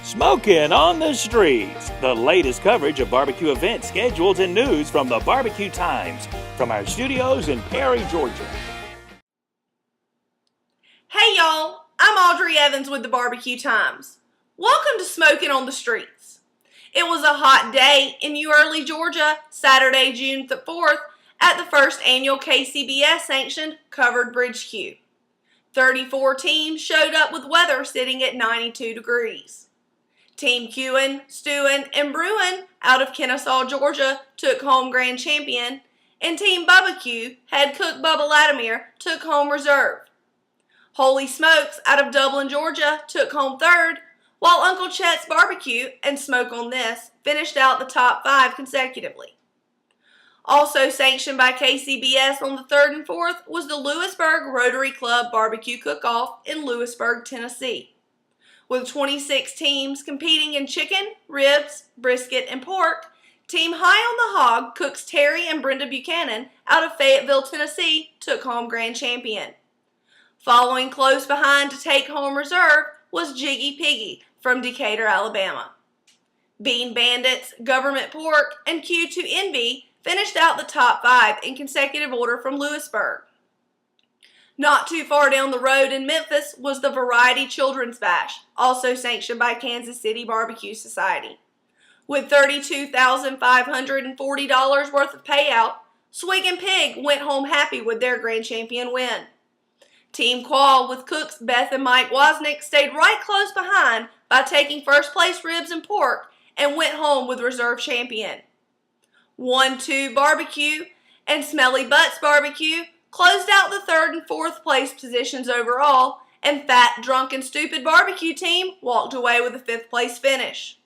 Smokin on the Streets, the latest coverage of barbecue events, schedules, and news from the Barbecue Times from our studios in Perry, Georgia. Hey y'all, I'm Audrey Evans with the Barbecue Times. Welcome to Smokin on the Streets. It was a hot day in New Early, Georgia, Saturday, June 4th, at the first annual KCBS-sanctioned Covered Bridge Q. 34 teams showed up with weather sitting at 92 degrees. Team Q'in, Stewin, and Brewin out of Kennesaw, Georgia took home grand champion, and Team Bubba Q, head cook Bubba Latimer, took home reserve. Holy Smokes out of Dublin, Georgia took home third, while Uncle Chet's Barbecue and Smoke on This finished out the top 5 consecutively. Also sanctioned by KCBS on the 3rd and 4th was the Lewisburg Rotary Club Barbecue Cook-Off in Lewisburg, Tennessee. With 26 teams competing in chicken, ribs, brisket, and pork, Team High on the Hog cooks Terry and Brenda Buchanan out of Fayetteville, Tennessee took home grand champion. Following close behind to take home reserve was Jiggy Piggy from Decatur, Alabama. Bean Bandits, Government Pork, and Q2 Envy finished out the top 5 in consecutive order from Lewisburg. Not too far down the road in Memphis was the Variety Children's Bash, also sanctioned by Kansas City Barbecue Society. With $32,540 worth of payout, Swig and Pig went home happy with their grand champion win. Team Qual with cooks Beth and Mike Wozniak stayed right close behind by taking first place ribs and pork and went home with reserve champion. 1-2 Barbecue and Smelly Butts Barbecue closed out the 3rd and 4th place positions overall, and Fat, Drunk, and Stupid Barbecue team walked away with a 5th place finish.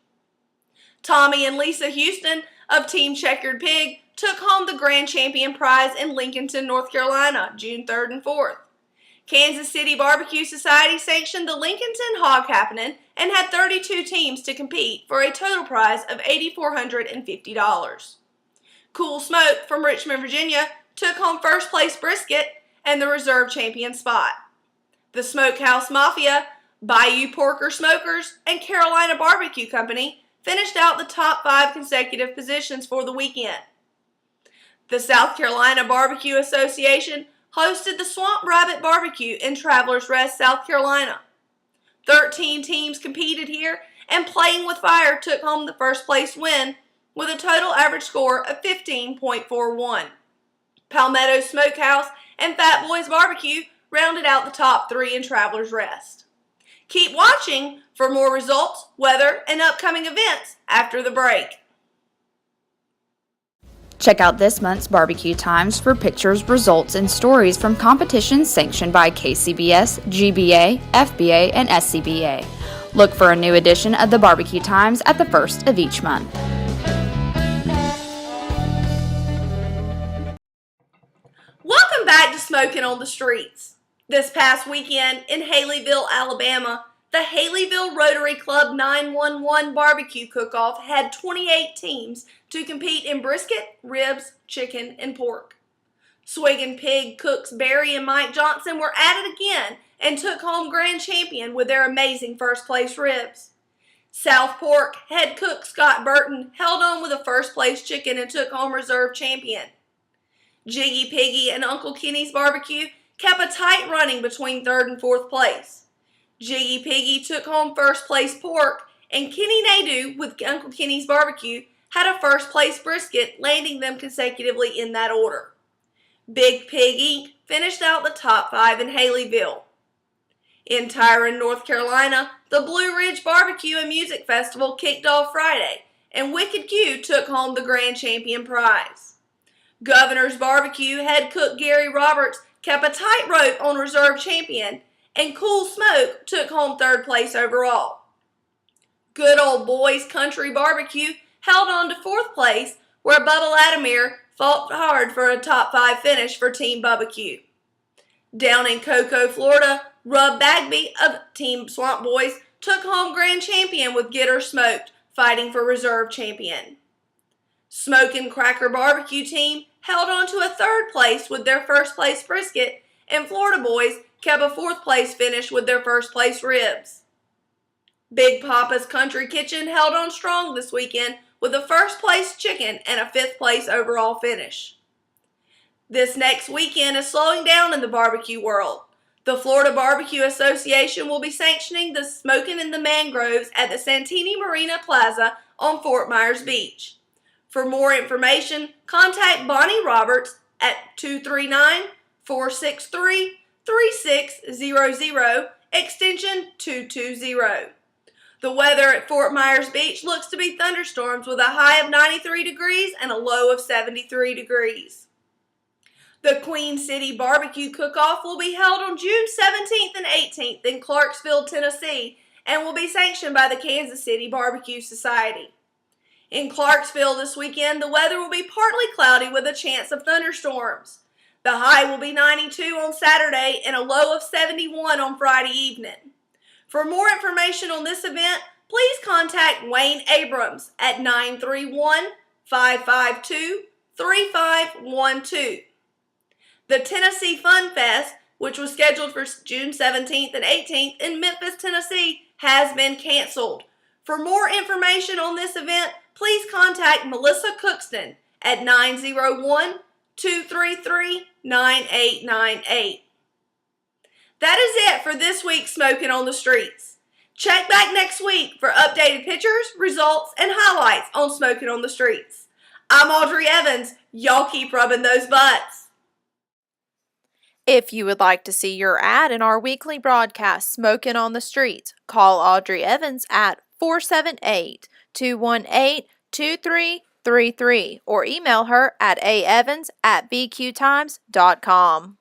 Tommy and Lisa Houston of Team Checkered Pig took home the grand champion prize in Lincolnton, North Carolina, June 3rd and 4th. Kansas City Barbecue Society sanctioned the Lincolnton Hog Happening and had 32 teams to compete for a total prize of $8,450. Cool Smoke from Richmond, Virginia took home first place brisket and the reserve champion spot. The Smokehouse Mafia, Bayou Porker Smokers, and Carolina Barbecue Company finished out the top 5 consecutive positions for the weekend. The South Carolina Barbecue Association hosted the Swamp Rabbit Barbecue in Travelers Rest, South Carolina. 13 teams competed here, and Playing with Fire took home the first place win with a total average score of 15.41. Palmetto Smokehouse and Fat Boys Barbecue rounded out the top 3 in Travelers Rest. Keep watching for more results, weather, and upcoming events after the break. Check out this month's Barbecue Times for pictures, results, and stories from competitions sanctioned by KCBS, GBA, FBA, and SCBA. Look for a new edition of the Barbecue Times at the first of each month. Welcome back to Smokin on the Streets. This past weekend in Haleyville, Alabama, the Haleyville Rotary Club 911 Barbecue Cook-Off had 28 teams to compete in brisket, ribs, chicken, and pork. Swig and Pig cooks Barry and Mike Johnson were at it again and took home grand champion with their amazing first place ribs. South Pork head cook Scott Burton held on with a first place chicken and took home reserve champion. Jiggy Piggy and Uncle Kenny's Barbecue kept a tight running between 3rd and 4th place. Jiggy Piggy took home first place pork, and Kenny Nadeau with Uncle Kenny's Barbecue had a first place brisket, landing them consecutively in that order. Big Pig Inc. finished out the top 5 in Haleyville. In Tyrone, North Carolina, the Blue Ridge Barbecue and Music Festival kicked off Friday, and Wicked Q took home the grand champion prize. Governor's Barbecue head cook Gary Roberts kept a tight rope on reserve champion, and Cool Smoke took home 3rd place overall. Good Old Boys Country Barbecue held on to 4th place, where Bubba Latimer fought hard for a top 5 finish for Team Bubba Q. Down in Cocoa, Florida, Rub Bagby of Team Swamp Boys took home grand champion with Get Her Smoked, fighting for reserve champion. Smokin' Cracker Barbecue team held on to a 3rd place with their first place brisket, and Florida Boys kept a 4th place finish with their first place ribs. Big Papa's Country Kitchen held on strong this weekend with a first place chicken and a fifth place overall finish. This next weekend is slowing down in the barbecue world. The Florida Barbecue Association will be sanctioning the Smokin in the Mangroves at the Santini Marina Plaza on Fort Myers Beach. For more information, contact Bonnie Roberts at 239-463-3600, extension 220. The weather at Fort Myers Beach looks to be thunderstorms with a high of 93 degrees and a low of 73 degrees. The Queen City Barbecue Cook-Off will be held on June 17th and 18th in Clarksville, Tennessee, and will be sanctioned by the Kansas City Barbecue Society. In Clarksville this weekend, the weather will be partly cloudy with a chance of thunderstorms. The high will be 92 on Saturday and a low of 71 on Friday evening. For more information on this event, please contact Wayne Abrams at 931-552-3512. The Tennessee Fun Fest, which was scheduled for June 17th and 18th in Memphis, Tennessee, has been canceled. For more information on this event, please contact Melissa Cookston at 901-233-9898. That is it for this week's Smokin' on the Streets. Check back next week for updated pictures, results, and highlights on Smokin' on the Streets. I'm Audrey Evans. Y'all keep rubbing those butts. If you would like to see your ad in our weekly broadcast, Smokin' on the Streets, call Audrey Evans at 478-218-2333 or email her at aevans@bqtimes.com.